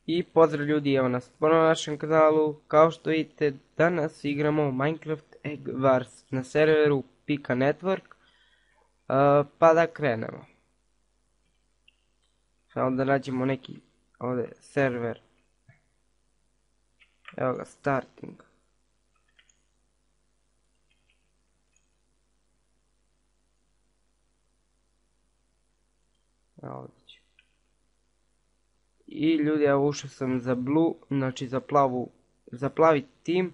I pozdrav ljudi, evo nas ponovno na našem kanalu. Kao što vidite, danas igramo Minecraft Egg Wars na serveru Pika Network. Pa da krenemo. Samo da nađemo neki ovdje server. Evo ga, starting. Evo ovdje ću. I ljudi, evo ušao sam za blue, znači za plavi tim.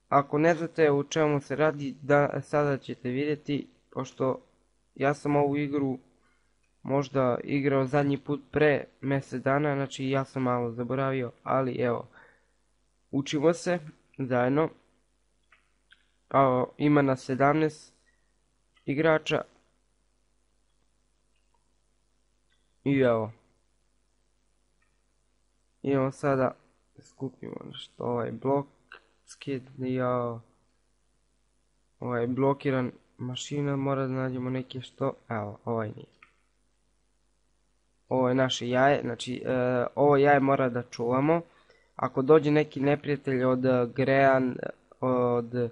Ako ne znate u čemu se radi, sada ćete vidjeti, pošto ja sam ovu igru možda igrao zadnji put pre mjesec dana, znači ja sam malo zaboravio, ali evo, učimo se zajedno. Ima nas 17 igrača. I evo, idemo sada, skupimo nešto, ovaj blok, ovaj blokiran mašina, mora da nađemo neke što, evo, ovaj nije. Ovo je naše jaje, znači ovo jaje mora da čuvamo. Ako dođe neki neprijatelj od Grean, od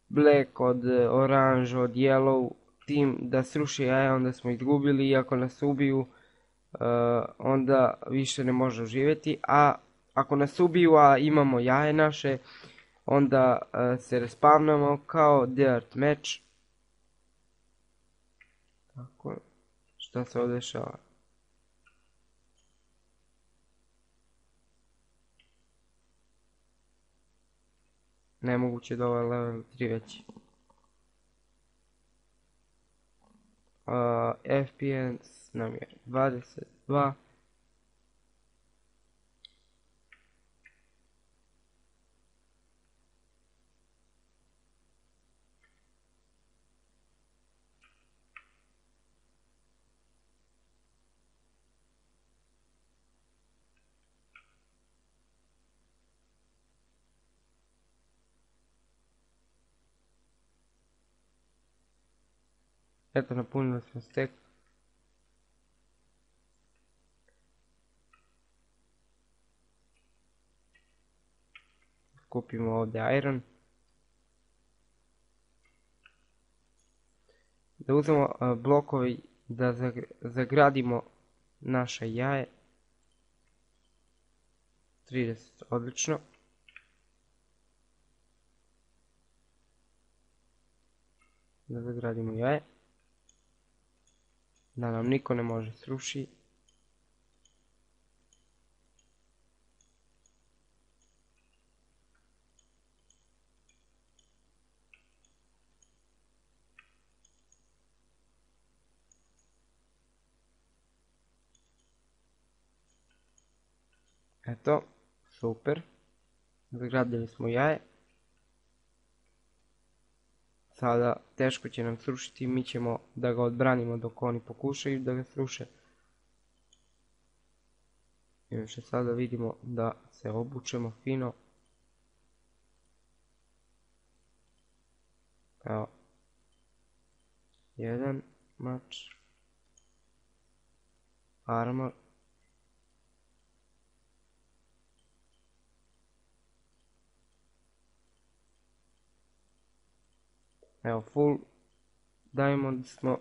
Black, od Orange, od Yellow, tim da sruši jaje, onda smo izgubili, i ako nas ubiju, onda više ne može živjeti, a ako nas ubiju, a imamo jaje naše, onda se respavnamo kao Dirt Match. Tako, šta se ovdje dešava? Nemoguće da ovo je level 3 veći. FPS nam je 22. Eto, napunili smo stek. Kupimo ovdje iron. Da uzmemo blokovi da zagradimo naše jaje. 30, odlično. Da zagradimo jaje. Da nam niko ne može sruši. Eto, super. Zagradili smo jaje. Sada teško će nam srušiti, mi ćemo da ga odbranimo dok oni pokušaju da ga sruše. Inače sada vidimo da se obučemo fino. Evo, jedan mač, armor. Evo, full diamond smo.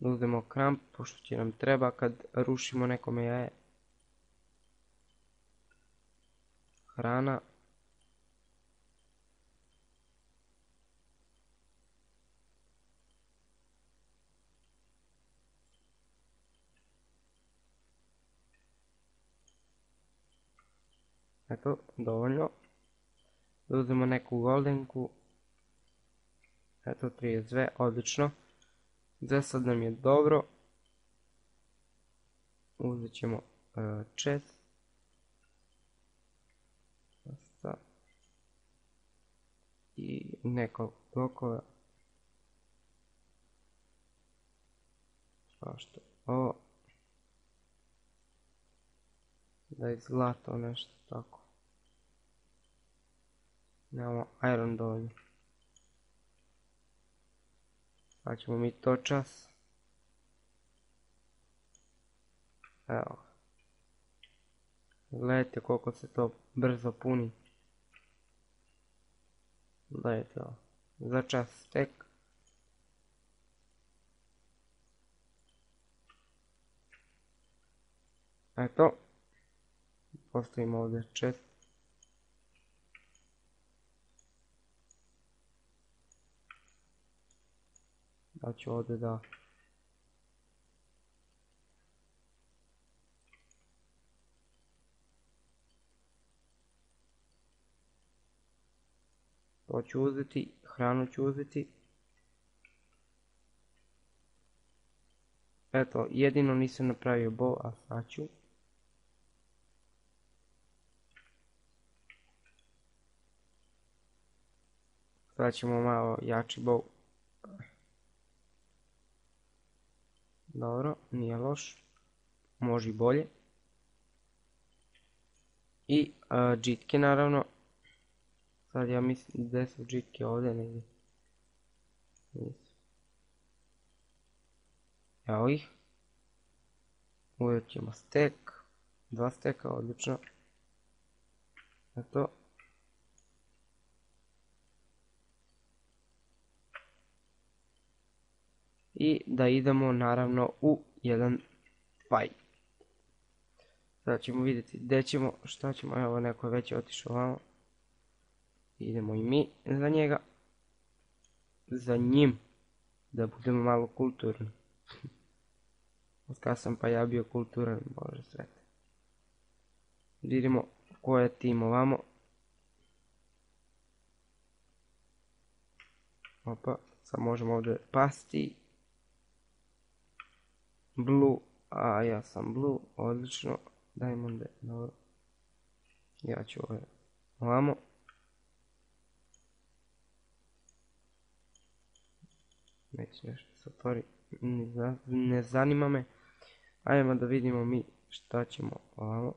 Uzmemo kramp, pošto će nam treba kad rušimo nekome jaje. Hrana. Eto, dovoljno. Da uzmemo neku goldenku. Eto, 32, odlično. Za sad nam je dobro. Uzet ćemo chest. I neko blokova. Svašta. Ovo. Da je zlato nešto tako. Nemamo iron dovoljno. Pa ćemo mi to čas. Evo. Gledajte koliko se to brzo puni. Gledajte ovo. Za čas tek. Eto. Postavimo ovdje chest. Da ću ovdje da... To ću uzeti, hranu ću uzeti. Eto, jedino nisam napravio bow, a sad ću. Sad ćemo malo jači bow. Dobro, nije loš. Može i bolje. I džitke naravno. Sad ja mislim da su džitke ovdje negdje. Evo ih. Uzet ćemo stek. 2 steka, odlično. Eto. I da idemo naravno u jedan fight. Sada ćemo vidjeti gdje ćemo, šta ćemo, evo neko je već otišao ovamo. Idemo i mi za njega. Za njim. Da budemo malo kulturni. Od kada sam pa ja bio kulturan, bože svete. Vidimo ko je tim ovamo. Opa, sad možemo ovdje pasti. Blue, a ja sam blue, odlično. Diamond, dobro. Ja ću ovamo. Neće nešto se otvori, ne zanima me. Ajmo da vidimo mi šta ćemo ovamo.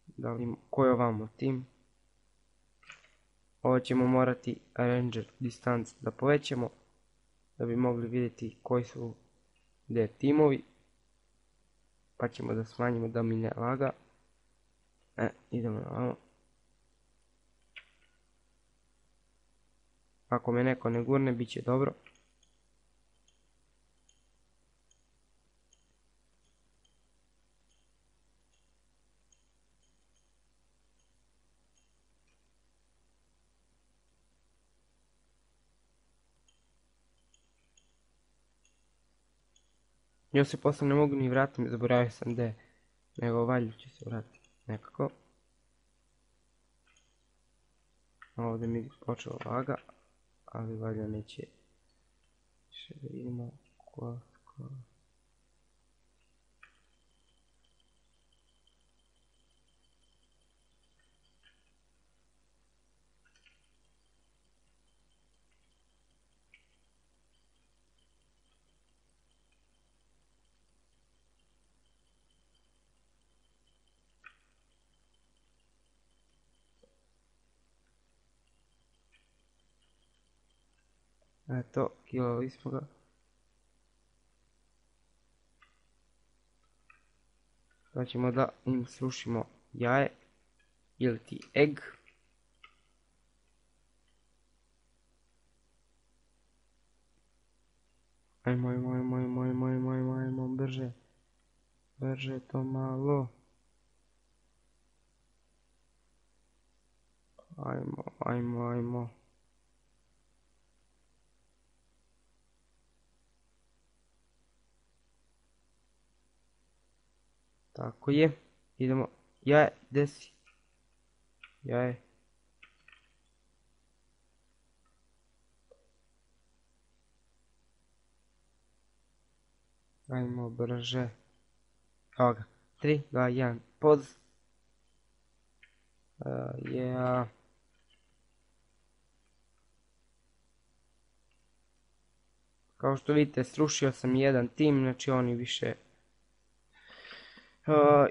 Da li, ko je ovamo tim? Ovo ćemo morati ranger distance da povećamo. Da bi mogli vidjeti koji su gdje timovi. Pa ćemo da smanjimo da mi ne laga. Idemo ovamo. Ako me neko ne gurne, bit će dobro. Još se poslije ne mogu ni vratiti, zaboravio sam gdje. Nego valjda ću se vratiti nekako. Ovdje mi počeo laga. Ali valjda neće. Še da vidimo ko. Eto, kilali smo ga. Sad ćemo da im srušimo jaje. Ili ti egg. Ajmo, brže. Brže to malo. Ajmo. Tako je. Idemo. Jaje, gdje si? Jaje. Ajmo brže. Evo ga. 3, 2, 1. Poz. Yeah. Kao što vidite, srušio sam jedan tim, znači oni više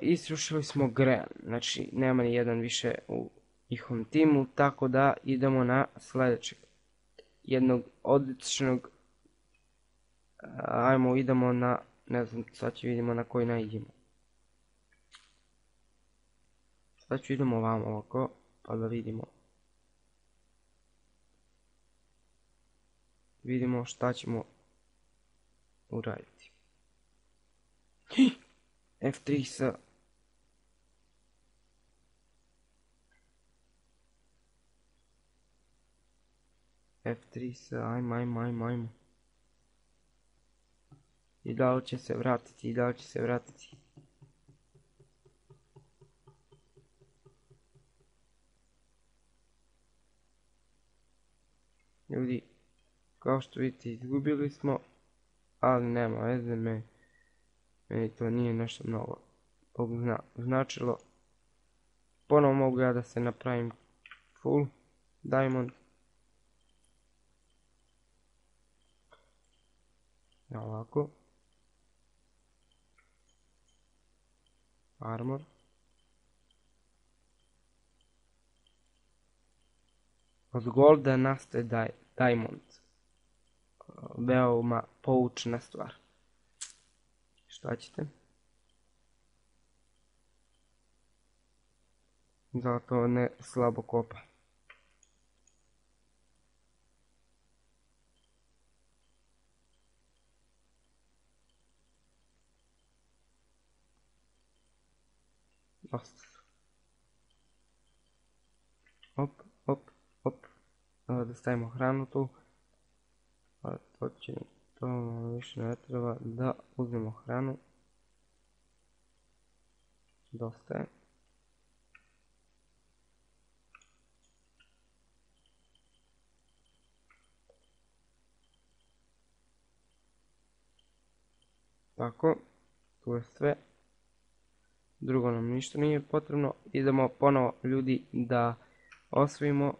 I srušili smo Grean, znači nema ni jedan više u njihovom timu, tako da idemo na sljedećeg. Jednog odličnog, idemo na, ne znam, sad ću vidimo na koji naiđemo. Sad ću idemo ovamo ovako, pa da vidimo. Vidimo šta ćemo uraditi. F3 sa... F3 sa, ajmo. I da li će se vratiti, Ljudi, kao što vidite, izgubili smo, ali nema veze, meni to nije nešto mnogo značilo. Ponovo mogu ja da se napravim full diamond. Ovako. Armor. Od golda nastaje diamond. Veoma poučna stvar. Šta ćete? Zato ne slabo kopa. Dosta. Op. Da stavimo hranu tu. To više ne treba, da uzmemo hranu. Dosta je. Tako, tu je sve. Drugo nam ništa nije potrebno. Idemo ponovo, ljudi, da osvojimo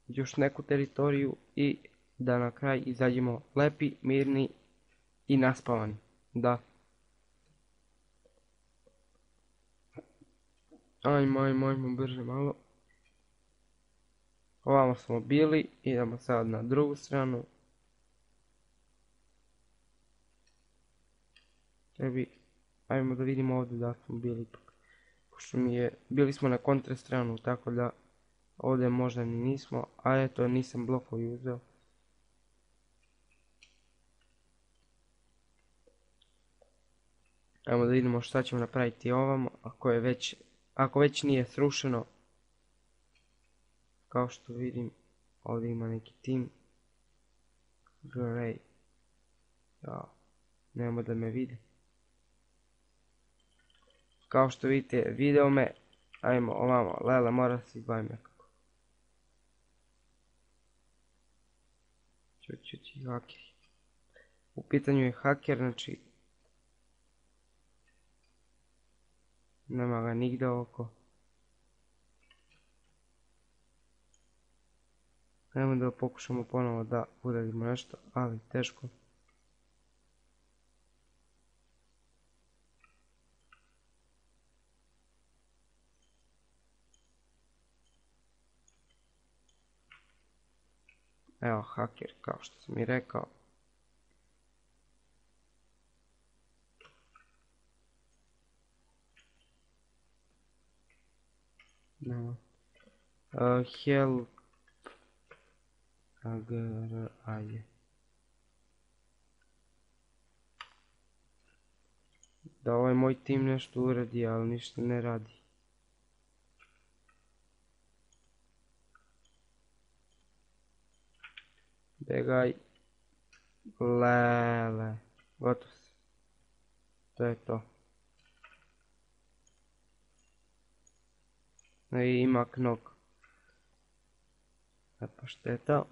još neku teritoriju i da na kraj izađemo lepi, mirni i naspavani. Da. Ajmo brže malo. Ovamo smo bili, idemo sad na drugu stranu. Ajmo da vidimo ovdje da smo bili ipak. Pošto bili smo na kontra stranu, tako da ovdje možda ni nismo, a eto nisam blokovi uzeo. Ajmo da vidimo šta ćemo napraviti ovamo, ako već nije srušeno. Kao što vidim, ovdje ima neki tim. Grej. Nemo da me vidi. Kao što vidite, video me. Ajmo ovamo, Lela mora se izbaviti nekako. Čući hakeri. U pitanju je haker, znači nema ga nigde oko. Ajmo da pokušamo ponovo da uradimo nešto, ali teško. Evo haker, kao što sam i rekao. Help. Ajde. Da ovaj moj tim nešto uradi, ali ništa ne radi. Begaj. Lele. Gotov se. To je to. I ima knok. Pa šteta.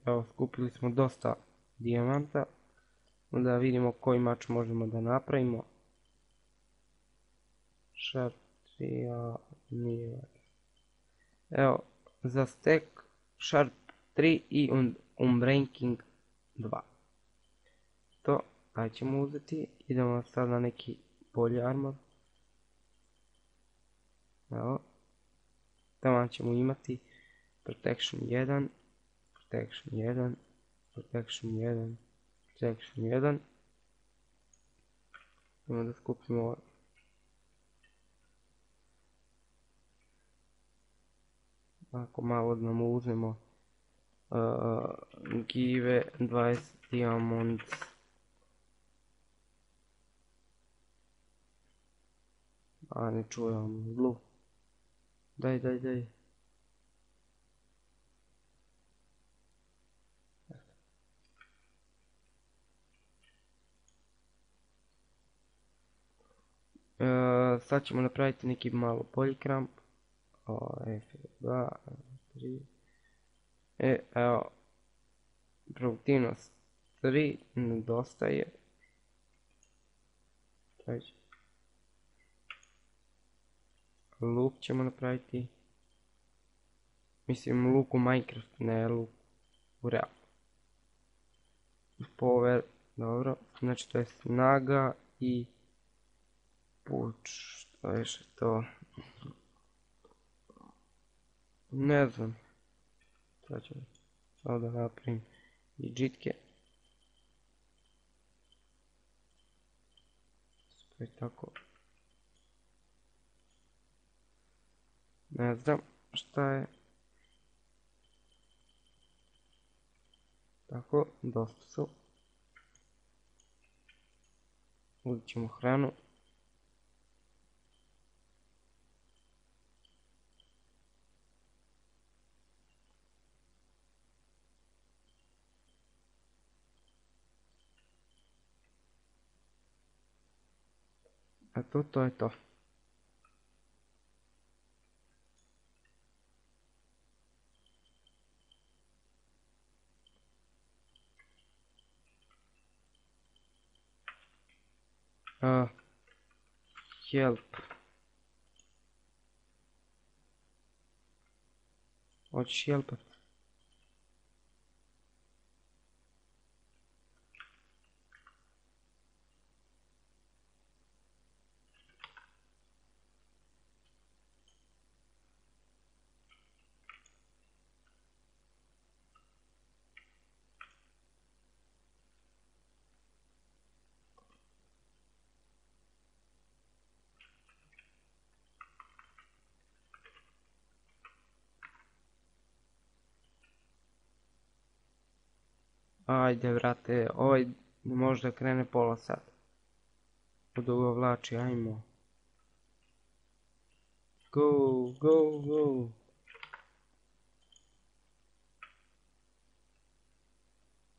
Evo, skupili smo dosta dijamanta. Da vidimo koji mač možemo da napravimo. Sharp 3, nije. Evo, za stack Sharp 3 i Unbreaking 2. To, aj ćemo uzeti. Idemo sad na neki bolji armor. Evo. Tamo ćemo imati Protection 1, Protection 1, Protection 1, Protection 1. Idemo da skupimo ovo. Ako malo da mu uzmemo give 20 diamonds. Ne čujem, blue. Daj. Sad ćemo napraviti neki malo polikramp. F2, F3. Evo. Produktivnost 3, nedostaje. Loop ćemo napraviti. Mislim look u Minecraft, ne look u real. Power, dobro. Znači to je snaga i puč. Što je to? Ne znam. Sad ćemo samo da napravim i džitke. Sve tako. Ne znam šta je. Tako, dosta su. Uzet ćemo hranu. A to je to. Help. Hoćeš helpat? Ajde vrate, ovaj možda krene pola sata. Dugo vlači, ajmo. Go.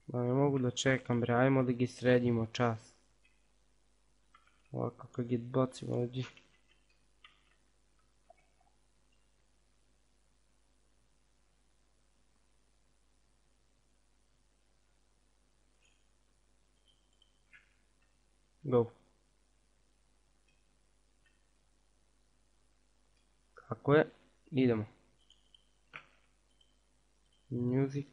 Ne mogu da čekam bre, ajmo da gi sredimo čas. Ovako kad gi bacimo ovdje. Go. Kako je? Idemo. Music.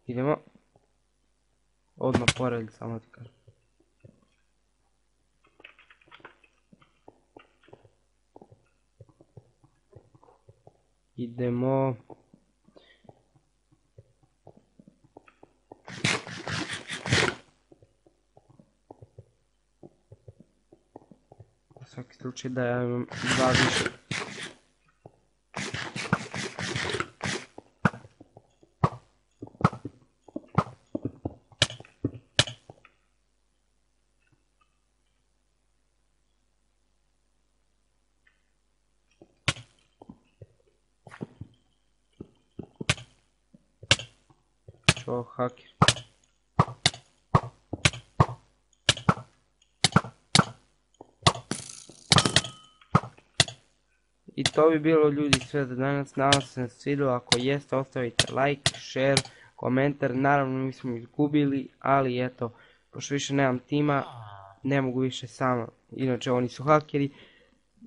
Idemo. Odmah pored, samo ti kažem. Idemo. U svaki slučaj da ja imam dva više. ovo haker. I to bi bilo ljudi sve za danas, nadam se da se vidjelo, ako jeste ostavite like, share, komentar, naravno mi smo izgubili, ali eto, pošto više nemam tima, ne mogu više sama, inače oni su hakeri,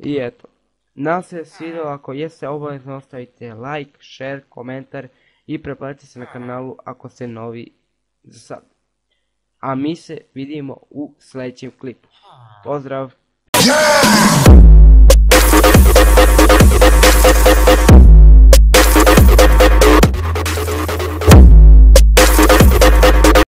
i eto. Nadam se da se vidjelo, ako jeste obavezno ostavite like, share, komentar i pretplatite se na kanalu ako ste novi za sad. A mi se vidimo u sljedećem klipu. Pozdrav!